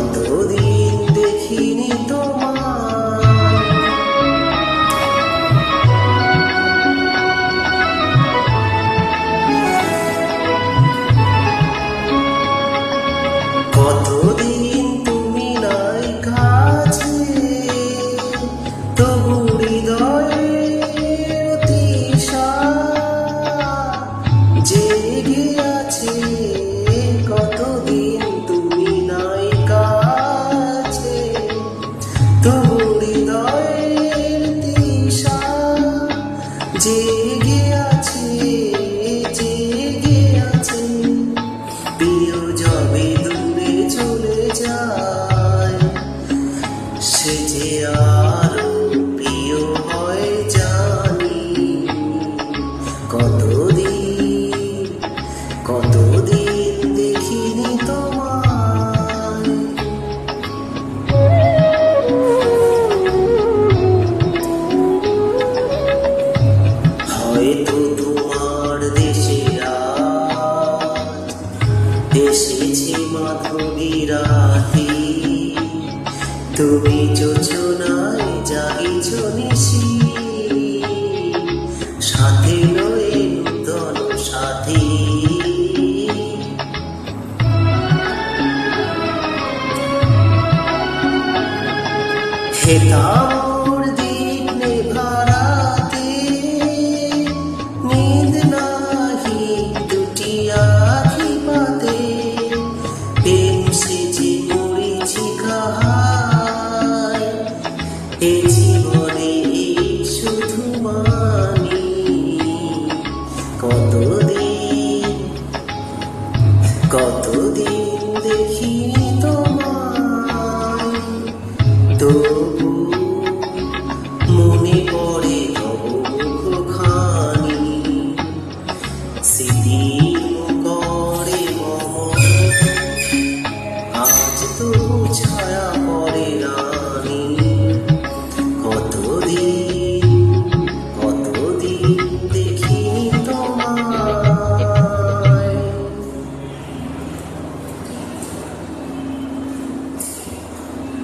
কতদিন দেখিনি তোমায়, কতদিন তুমি নাই কাছে, তবু হৃদয়ের তৃষা জেগে আছে। কতদিন তুমি নাই কাছে, তবু হৃদয়ের তৃষা জেগে আছে, জেগে আছে। প্রিয় যবে দূরে চলে যায়, সে যে আরো প্রিয় হয় জানি। কতদিন কতদিন দেখিনি তোমায়, হয়তো তোমার দেশে আজ এসেছে মাধবী রাতে, তুমি যোজনায় জাগিছ নিশি, সাথে রয়ে নূতন সাথী। হেতাম